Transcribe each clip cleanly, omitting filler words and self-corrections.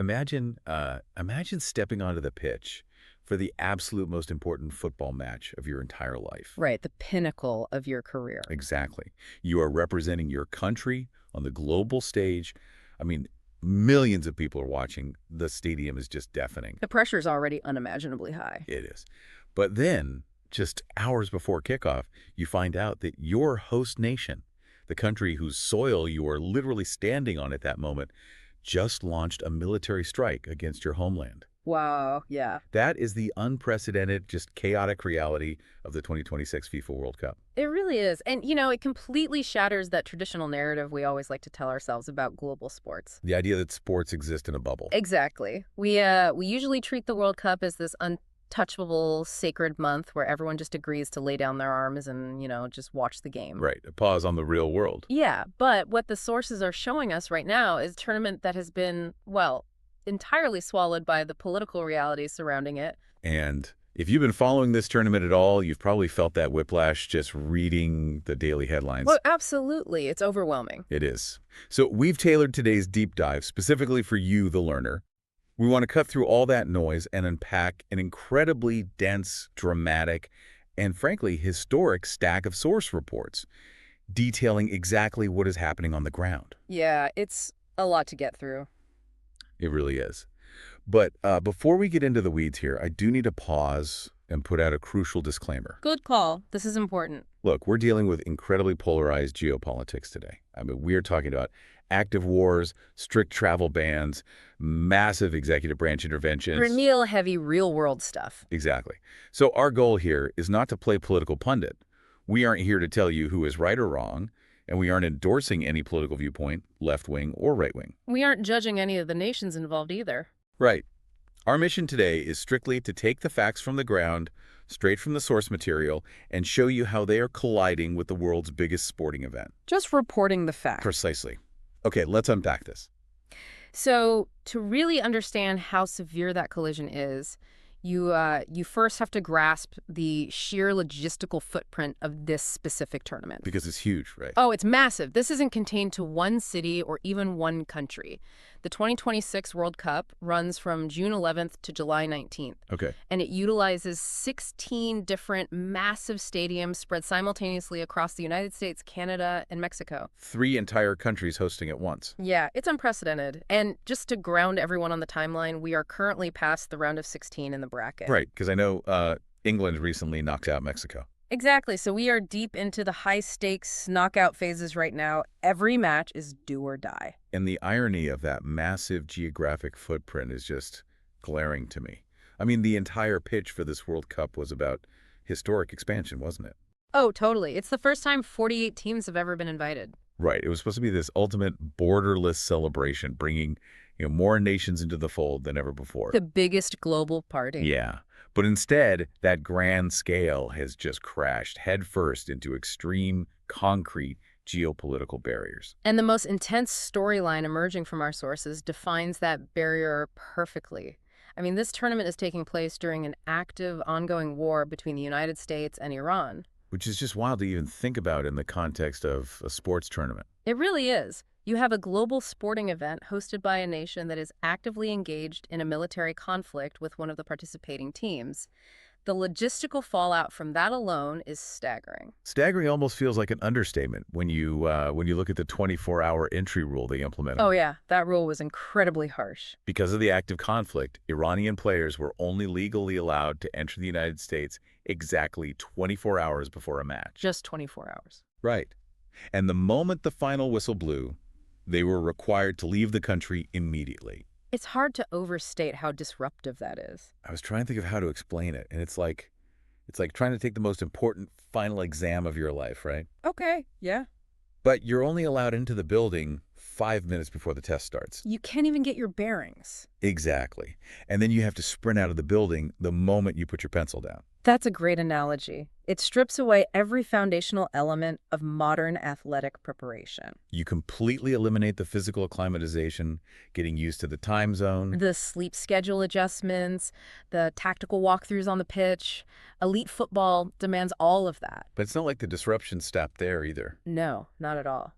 Imagine stepping onto the pitch for the absolute most important football match of your entire life. Right, the pinnacle of your career. Exactly. You are representing your country on the global stage. I mean, millions of people are watching. The stadium is just deafening. The pressure is already unimaginably high. It is. But then, just hours before kickoff, you find out that your host nation, the country whose soil you are literally standing on at that moment, just launched a military strike against your homeland. Wow, yeah. That is the unprecedented, just chaotic reality of the 2026 FIFA World Cup. It really is. And, it completely shatters that traditional narrative we always like to tell ourselves about global sports. The idea that sports exist in a bubble. Exactly. We usually treat the World Cup as this untouchable, sacred month where everyone just agrees to lay down their arms and, just watch the game. Right, a pause on the real world. Yeah, but what the sources are showing us right now is a tournament that has been, well, entirely swallowed by the political realities surrounding it. And if you've been following this tournament at all, you've probably felt that whiplash just reading the daily headlines. Well, absolutely. It's overwhelming. It is. So we've tailored today's deep dive specifically for you, the learner. We want to cut through all that noise and unpack an incredibly dense, dramatic, and frankly, historic stack of source reports detailing exactly what is happening on the ground. Yeah, it's a lot to get through. It really is. But before we get into the weeds here, I do need to pause and put out a crucial disclaimer. Good call. This is important. Look, we're dealing with incredibly polarized geopolitics today. I mean, we're talking about active wars, strict travel bans, massive executive branch interventions. Real heavy real-world stuff. Exactly. So our goal here is not to play political pundit. We aren't here to tell you who is right or wrong, and we aren't endorsing any political viewpoint, left-wing or right-wing. We aren't judging any of the nations involved either. Right. Our mission today is strictly to take the facts from the ground, straight from the source material, and show you how they are colliding with the world's biggest sporting event. Just reporting the facts. Precisely. Okay, let's unpack this. So to really understand how severe that collision is, you first have to grasp the sheer logistical footprint of this specific tournament. Because it's huge, right? Oh, it's massive. This isn't contained to one city or even one country. The 2026 World Cup runs from June 11th to July 19th. Okay. And it utilizes 16 different massive stadiums spread simultaneously across the United States, Canada, and Mexico. 3 entire countries hosting at once. Yeah, it's unprecedented. And just to ground everyone on the timeline, we are currently past the round of 16 in the bracket. Right, because I know England recently knocked out Mexico. Exactly. So we are deep into the high-stakes knockout phases right now. Every match is do or die. And the irony of that massive geographic footprint is just glaring to me. I mean, the entire pitch for this World Cup was about historic expansion, wasn't it? Oh, totally. It's the first time 48 teams have ever been invited. Right. It was supposed to be this ultimate borderless celebration, bringing more nations into the fold than ever before. The biggest global party. Yeah. But instead, that grand scale has just crashed headfirst into extreme, concrete geopolitical barriers. And the most intense storyline emerging from our sources defines that barrier perfectly. I mean, this tournament is taking place during an active, ongoing war between the United States and Iran. Which is just wild to even think about in the context of a sports tournament. It really is. You have a global sporting event hosted by a nation that is actively engaged in a military conflict with one of the participating teams. The logistical fallout from that alone is staggering. Staggering almost feels like an understatement when you look at the 24-hour entry rule they implemented. Oh yeah, that rule was incredibly harsh. Because of the active conflict, Iranian players were only legally allowed to enter the United States exactly 24 hours before a match. Just 24 hours. Right. And the moment the final whistle blew, they were required to leave the country immediately. It's hard to overstate how disruptive that is. I was trying to think of how to explain it, and it's like trying to take the most important final exam of your life, right? Okay, yeah. But you're only allowed into the building 5 minutes before the test starts. You can't even get your bearings. Exactly. And then you have to sprint out of the building the moment you put your pencil down. That's a great analogy. It strips away every foundational element of modern athletic preparation. You completely eliminate the physical acclimatization, getting used to the time zone. The sleep schedule adjustments, the tactical walkthroughs on the pitch. Elite football demands all of that. But it's not like the disruption stopped there either. No, not at all.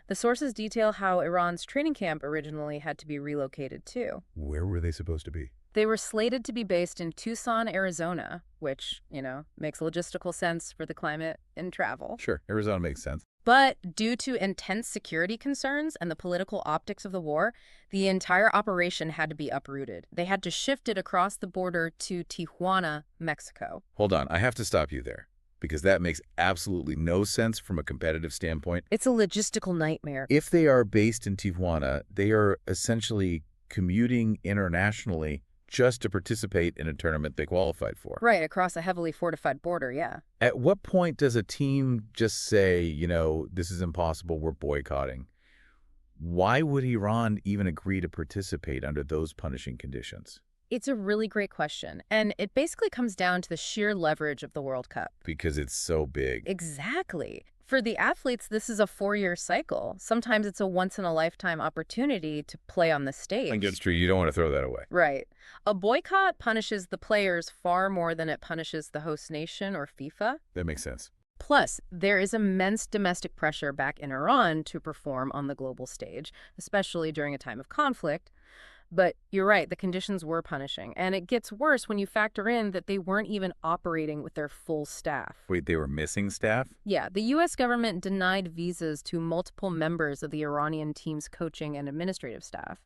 The The sources detail how Iran's training camp originally had to be relocated too. Where were they supposed to be? They were slated to be based in Tucson, Arizona, which, makes logistical sense for the climate and travel. Sure, Arizona makes sense. But due to intense security concerns and the political optics of the war, the entire operation had to be uprooted. They had to shift it across the border to Tijuana, Mexico. Hold on, I have to stop you there, because that makes absolutely no sense from a competitive standpoint. It's a logistical nightmare. If they are based in Tijuana, they are essentially commuting internationally just to participate in a tournament they qualified for. Right, across a heavily fortified border, yeah. At what point does a team just say, this is impossible, we're boycotting? Why would Iran even agree to participate under those punishing conditions? It's a really great question, and it basically comes down to the sheer leverage of the World Cup. Because it's so big. Exactly. For the athletes, this is a 4-year cycle. Sometimes it's a once-in-a-lifetime opportunity to play on the stage. It's true, you don't want to throw that away. Right. A boycott punishes the players far more than it punishes the host nation or FIFA. That makes sense. Plus, there is immense domestic pressure back in Iran to perform on the global stage, especially during a time of conflict. But you're right, the conditions were punishing. And it gets worse when you factor in that they weren't even operating with their full staff. Wait, they were missing staff? Yeah, the U.S. government denied visas to multiple members of the Iranian team's coaching and administrative staff.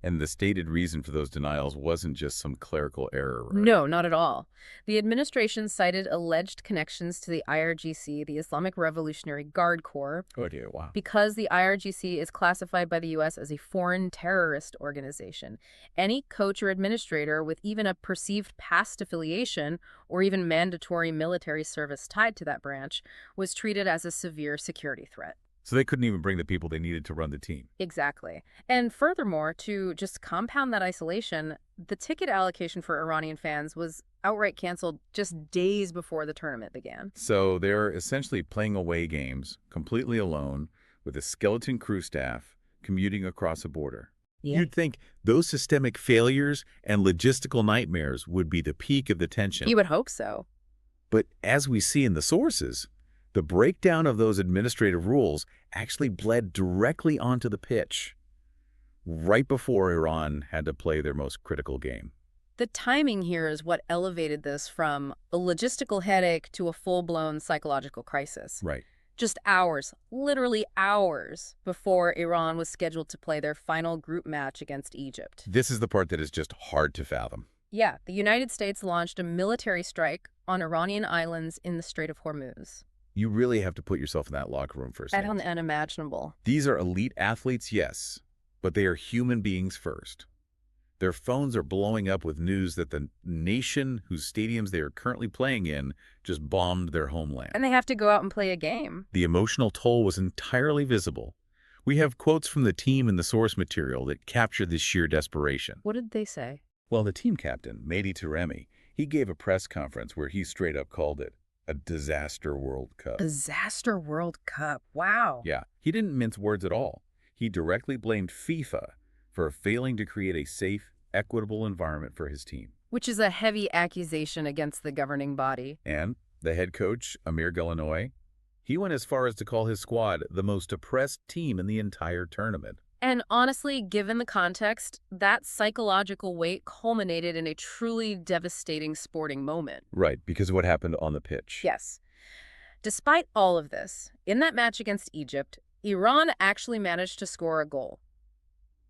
And the stated reason for those denials wasn't just some clerical error, right? No, not at all. The administration cited alleged connections to the IRGC, the Islamic Revolutionary Guard Corps. Oh dear, wow. Because the IRGC is classified by the U.S. as a foreign terrorist organization. Any coach or administrator with even a perceived past affiliation or even mandatory military service tied to that branch was treated as a severe security threat. So they couldn't even bring the people they needed to run the team. Exactly. And furthermore, to just compound that isolation, the ticket allocation for Iranian fans was outright canceled just days before the tournament began. So they're essentially playing away games completely alone with a skeleton crew staff commuting across a border. Yeah. You'd think those systemic failures and logistical nightmares would be the peak of the tension. You would hope so. But as we see in the sources, the breakdown of those administrative rules actually bled directly onto the pitch, right before Iran had to play their most critical game. The timing here is what elevated this from a logistical headache to a full-blown psychological crisis. Right. Just hours, literally hours, before Iran was scheduled to play their final group match against Egypt. This is the part that is just hard to fathom. Yeah, the United States launched a military strike on Iranian islands in the Strait of Hormuz. You really have to put yourself in that locker room for a second. Unimaginable. These are elite athletes, yes, but they are human beings first. Their phones are blowing up with news that the nation whose stadiums they are currently playing in just bombed their homeland. And they have to go out and play a game. The emotional toll was entirely visible. We have quotes from the team in the source material that capture this sheer desperation. What did they say? Well, the team captain, Mehdi Taremi, he gave a press conference where he straight up called it a disaster World Cup. Disaster World Cup. Wow. Yeah, he didn't mince words at all. He directly blamed FIFA for failing to create a safe, equitable environment for his team. Which is a heavy accusation against the governing body. And the head coach, Amir Galanoy, he went as far as to call his squad the most oppressed team in the entire tournament. And honestly, given the context, that psychological weight culminated in a truly devastating sporting moment. Right, because of what happened on the pitch. Yes. Despite all of this, in that match against Egypt, Iran actually managed to score a goal.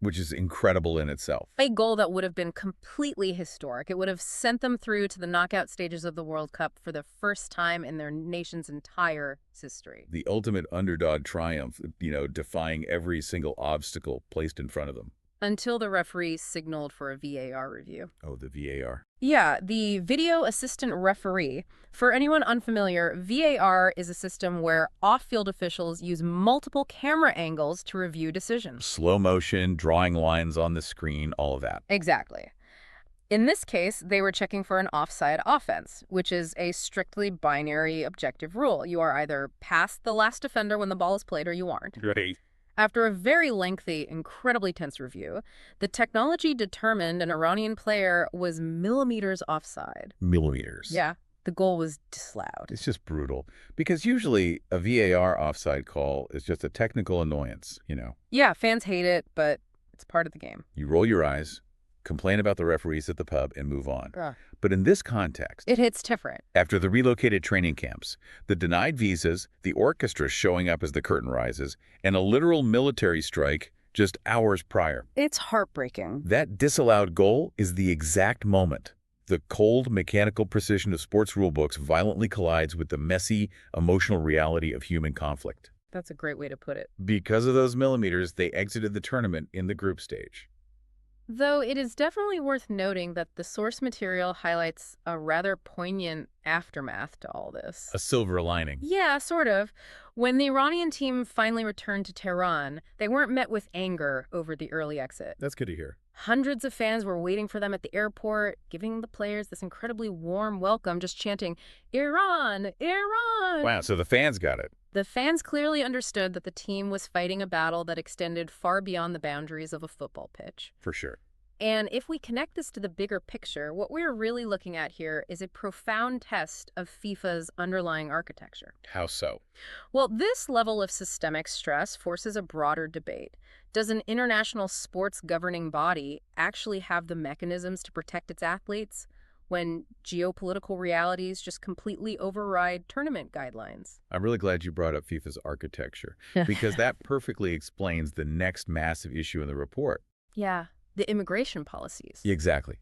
Which is incredible in itself. A goal that would have been completely historic. It would have sent them through to the knockout stages of the World Cup for the first time in their nation's entire history. The ultimate underdog triumph, defying every single obstacle placed in front of them. Until the referee signaled for a VAR review. Oh, the VAR. Yeah, the video assistant referee. For anyone unfamiliar, VAR is a system where off-field officials use multiple camera angles to review decisions. Slow motion, drawing lines on the screen, all of that. Exactly. In this case, they were checking for an offside offense, which is a strictly binary objective rule. You are either past the last defender when the ball is played or you aren't. Right. After a very lengthy, incredibly tense review, the technology determined an Iranian player was millimeters offside. Millimeters. Yeah, The goal was disallowed. It's just brutal. Because usually a VAR offside call is just a technical annoyance, Yeah, fans hate it, but it's part of the game. You roll your eyes, complain about the referees at the pub, and move on. Ugh. But in this context, It hits different. after the relocated training camps, the denied visas, the orchestra showing up as the curtain rises, and a literal military strike just hours prior. It's heartbreaking. That disallowed goal is the exact moment the cold, mechanical precision of sports rulebooks violently collides with the messy, emotional reality of human conflict. That's a great way to put it. Because of those millimeters, they exited the tournament in the group stage. Though it is definitely worth noting that the source material highlights a rather poignant aftermath to all this. A silver lining. Yeah, sort of. When the Iranian team finally returned to Tehran, they weren't met with anger over the early exit. That's good to hear. Hundreds of fans were waiting for them at the airport, giving the players this incredibly warm welcome, just chanting, "Iran! Iran!" Wow, so the fans got it. The fans clearly understood that the team was fighting a battle that extended far beyond the boundaries of a football pitch. For sure. And if we connect this to the bigger picture, what we're really looking at here is a profound test of FIFA's underlying architecture. How so? Well, this level of systemic stress forces a broader debate. Does an international sports governing body actually have the mechanisms to protect its athletes when geopolitical realities just completely override tournament guidelines? I'm really glad you brought up FIFA's architecture, because that perfectly explains the next massive issue in the report. Yeah, the immigration policies. Exactly.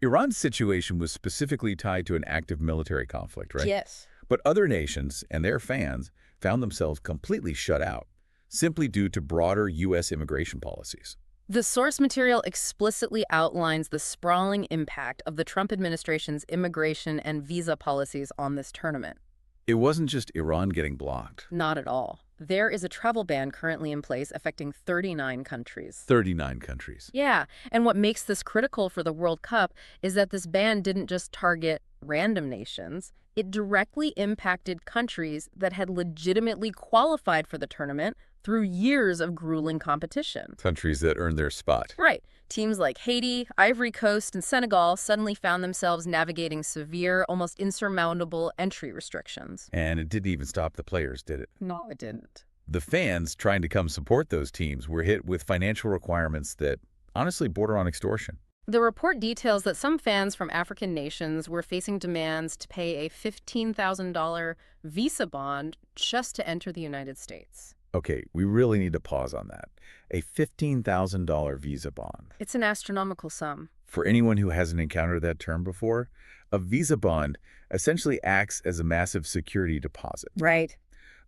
Iran's situation was specifically tied to an active military conflict, right? Yes. But other nations and their fans found themselves completely shut out, simply due to broader U.S. immigration policies. The source material explicitly outlines the sprawling impact of the Trump administration's immigration and visa policies on this tournament. It wasn't just Iran getting blocked. Not at all. There is a travel ban currently in place affecting 39 countries. 39 countries. Yeah, and what makes this critical for the World Cup is that this ban didn't just target random nations. It directly impacted countries that had legitimately qualified for the tournament through years of grueling competition. Countries that earned their spot. Right. Teams like Haiti, Ivory Coast, and Senegal suddenly found themselves navigating severe, almost insurmountable entry restrictions. And it didn't even stop the players, did it? No, it didn't. The fans trying to come support those teams were hit with financial requirements that honestly border on extortion. The report details that some fans from African nations were facing demands to pay a $15,000 visa bond just to enter the United States. Okay, we really need to pause on that. A $15,000 visa bond. It's an astronomical sum. For anyone who hasn't encountered that term before, a visa bond essentially acts as a massive security deposit. Right.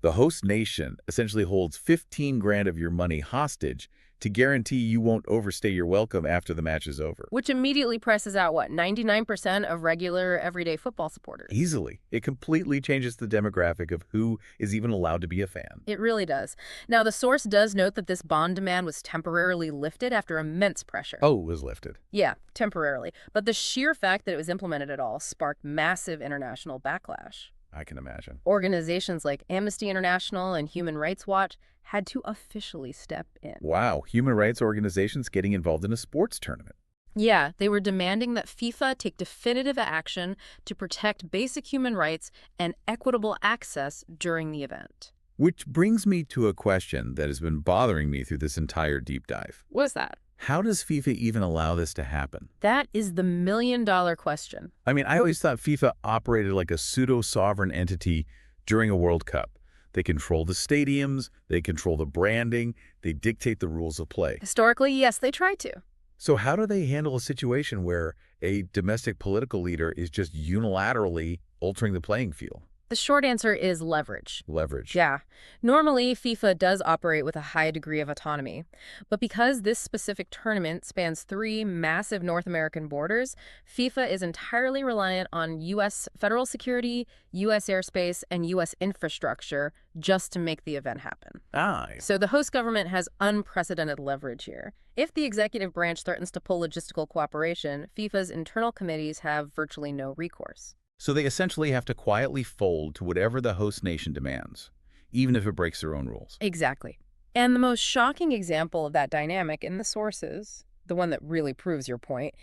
The host nation essentially holds 15 grand of your money hostage to guarantee you won't overstay your welcome after the match is over. Which immediately presses out, 99% of regular, everyday football supporters. Easily. It completely changes the demographic of who is even allowed to be a fan. It really does. Now, the source does note that this bond demand was temporarily lifted after immense pressure. Oh, it was lifted. Yeah, temporarily. But the sheer fact that it was implemented at all sparked massive international backlash. I can imagine. Organizations like Amnesty International and Human Rights Watch had to officially step in. Wow, human rights organizations getting involved in a sports tournament. Yeah, they were demanding that FIFA take definitive action to protect basic human rights and equitable access during the event. Which brings me to a question that has been bothering me through this entire deep dive. What's that? How does FIFA even allow this to happen? That is the million-dollar question. I mean, I always thought FIFA operated like a pseudo-sovereign entity during a World Cup. They control the stadiums, they control the branding, they dictate the rules of play. Historically, yes, they try to. So how do they handle a situation where a domestic political leader is just unilaterally altering the playing field? The short answer is leverage. Leverage. Yeah. Normally, FIFA does operate with a high degree of autonomy. But because this specific tournament spans 3 massive North American borders, FIFA is entirely reliant on U.S. federal security, U.S. airspace, and U.S. infrastructure just to make the event happen. So the host government has unprecedented leverage here. If the executive branch threatens to pull logistical cooperation, FIFA's internal committees have virtually no recourse. So they essentially have to quietly fold to whatever the host nation demands, even if it breaks their own rules. Exactly. And the most shocking example of that dynamic in the sources, the one that really proves your point,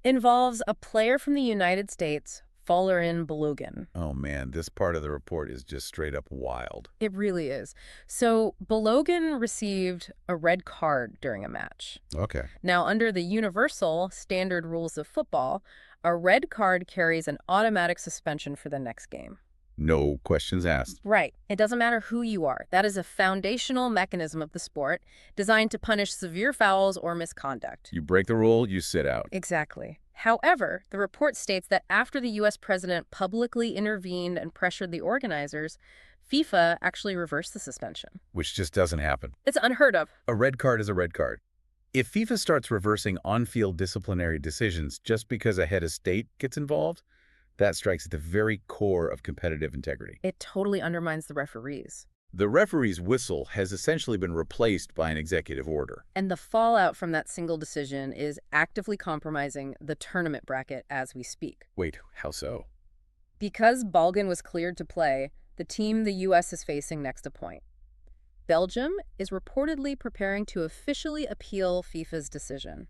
involves a player from the United States Folarin Balogun. Oh man, this part of the report is just straight up wild. It really is. So Balogun received a red card during a match. Okay. Now, under the universal standard rules of football, a red card carries an automatic suspension for the next game. No questions asked. Right. It doesn't matter who you are. That is a foundational mechanism of the sport designed to punish severe fouls or misconduct. You break the rule, you sit out. Exactly. However, the report states that after the U.S. president publicly intervened and pressured the organizers, FIFA actually reversed the suspension. Which just doesn't happen. It's unheard of. A red card is a red card. If FIFA starts reversing on-field disciplinary decisions just because a head of state gets involved, that strikes at the very core of competitive integrity. It totally undermines the referees. The referee's whistle has essentially been replaced by an executive order. And the fallout from that single decision is actively compromising the tournament bracket as we speak. Wait, how so? Because Balogun was cleared to play, the team the U.S. is facing next to point. Belgium is reportedly preparing to officially appeal FIFA's decision.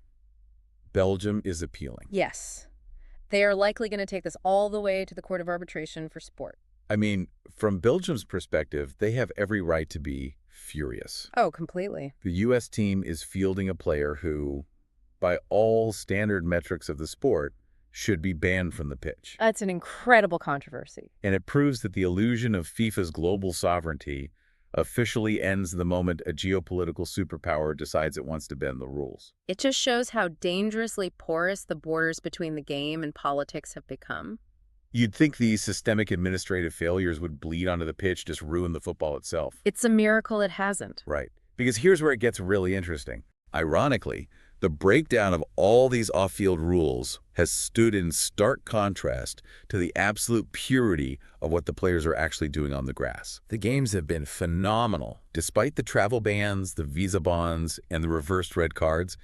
Belgium is appealing. Yes. They are likely going to take this all the way to the Court of Arbitration for Sport. I mean, from Belgium's perspective, they have every right to be furious. Oh, completely. The U.S. team is fielding a player who, by all standard metrics of the sport, should be banned from the pitch. That's an incredible controversy. And it proves that the illusion of FIFA's global sovereignty officially ends the moment a geopolitical superpower decides it wants to bend the rules. It just shows how dangerously porous the borders between the game and politics have become. You'd think these systemic administrative failures would bleed onto the pitch, just ruin the football itself. It's a miracle it hasn't. Right. Because here's where it gets really interesting. Ironically, the breakdown of all these off-field rules has stood in stark contrast to the absolute purity of what the players are actually doing on the grass. The games have been phenomenal. Despite the travel bans, the visa bans, and the reversed red cards,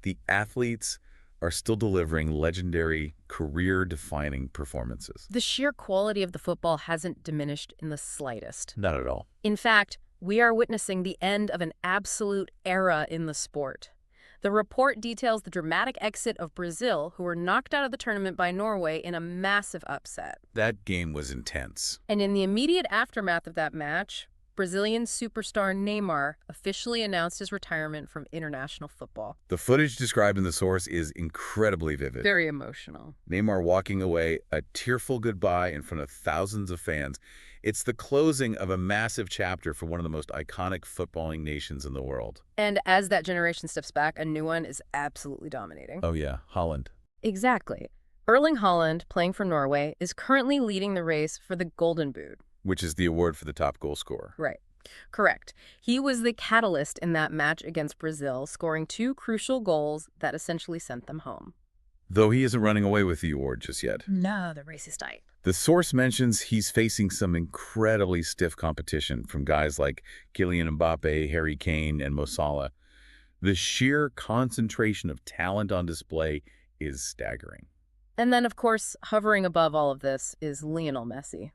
the athletes are still delivering legendary, career-defining performances. The sheer quality of the football hasn't diminished in the slightest. Not at all. In fact, we are witnessing the end of an absolute era in the sport. The report details the dramatic exit of Brazil, who were knocked out of the tournament by Norway in a massive upset. That game was intense. And in the immediate aftermath of that match, Brazilian superstar Neymar officially announced his retirement from international football. The footage described in the source is incredibly vivid. Very emotional. Neymar walking away, a tearful goodbye in front of thousands of fans. It's the closing of a massive chapter for one of the most iconic footballing nations in the world. And as that generation steps back, a new one is absolutely dominating. Oh yeah, Holland. Exactly. Erling Haaland, playing for Norway, is currently leading the race for the Golden Boot. Which is the award for the top goal scorer. Right. Correct. He was the catalyst in that match against Brazil, scoring 2 crucial goals that essentially sent them home. Though he isn't running away with the award just yet. No, the race is tight. The source mentions he's facing some incredibly stiff competition from guys like Kylian Mbappe, Harry Kane, and Mo Salah. The sheer concentration of talent on display is staggering. And then, of course, hovering above all of this is Lionel Messi.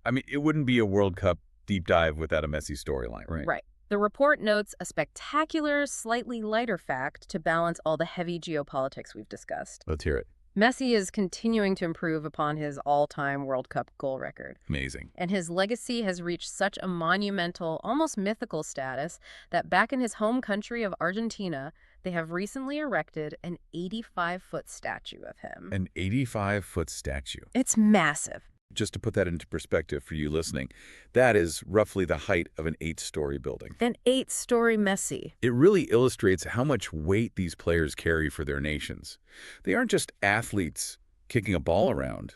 I mean, it wouldn't be a World Cup deep dive without a Messi storyline, right? Right. The report notes a spectacular, slightly lighter fact to balance all the heavy geopolitics we've discussed. Let's hear it. Messi is continuing to improve upon his all-time World Cup goal record. Amazing. And his legacy has reached such a monumental, almost mythical status that back in his home country of Argentina, they have recently erected an 85-foot statue of him. An 85-foot statue. It's massive. Just to put that into perspective for you listening, that is roughly the height of an 8-story building. An 8-story Messi. It really illustrates how much weight these players carry for their nations. They aren't just athletes kicking a ball around.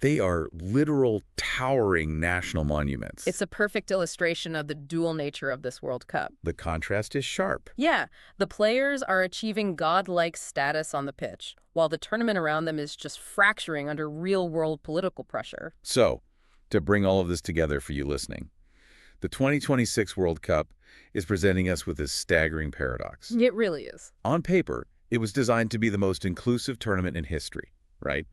They are literal towering national monuments. It's a perfect illustration of the dual nature of this World Cup. The contrast is sharp. Yeah, the players are achieving godlike status on the pitch, while the tournament around them is just fracturing under real-world political pressure. So, to bring all of this together for you listening, the 2026 World Cup is presenting us with this staggering paradox. It really is. On paper, it was designed to be the most inclusive tournament in history, right?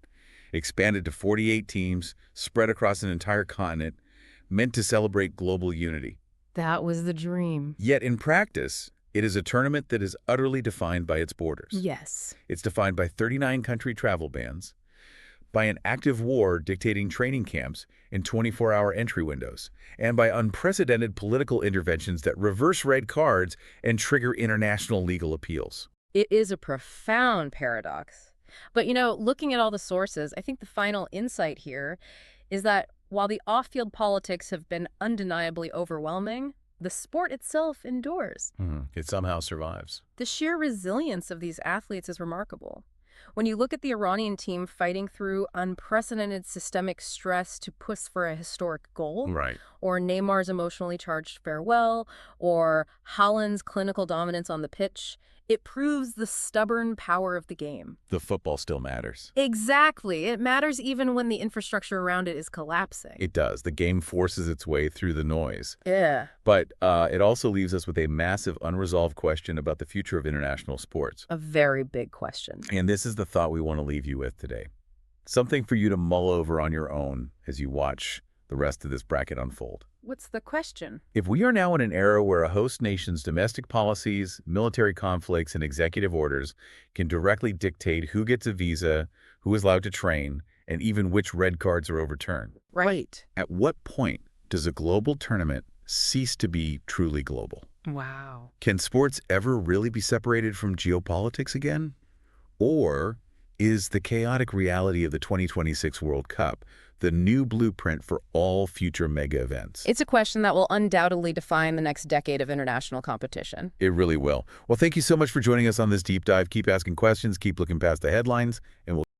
Expanded to 48 teams, spread across an entire continent, meant to celebrate global unity. That was the dream. Yet in practice, it is a tournament that is utterly defined by its borders. Yes. It's defined by 39 country travel bans, by an active war dictating training camps and 24-hour entry windows, and by unprecedented political interventions that reverse red cards and trigger international legal appeals. It is a profound paradox. But, looking at all the sources, I think the final insight here is that while the off-field politics have been undeniably overwhelming, the sport itself endures. It somehow survives. The sheer resilience of these athletes is remarkable. When you look at the Iranian team fighting through unprecedented systemic stress to push for a historic goal, Right. or Neymar's emotionally charged farewell, or Haaland's clinical dominance on the pitch, it proves the stubborn power of the game. The football still matters. Exactly. It matters even when the infrastructure around it is collapsing. It does. The game forces its way through the noise. Yeah. But it also leaves us with a massive unresolved question about the future of international sports. A very big question. And this is the thought we want to leave you with today. Something for you to mull over on your own as you watch the rest of this bracket unfold. What's the question? If we are now in an era where a host nation's domestic policies, military conflicts, and executive orders can directly dictate who gets a visa, who is allowed to train, and even which red cards are overturned, Right. at what point does a global tournament cease to be truly global? Wow. Can sports ever really be separated from geopolitics again? Or is the chaotic reality of the 2026 World Cup the new blueprint for all future mega events? It's a question that will undoubtedly define the next decade of international competition. It really will. Well, thank you so much for joining us on this deep dive. Keep asking questions, keep looking past the headlines, and we'll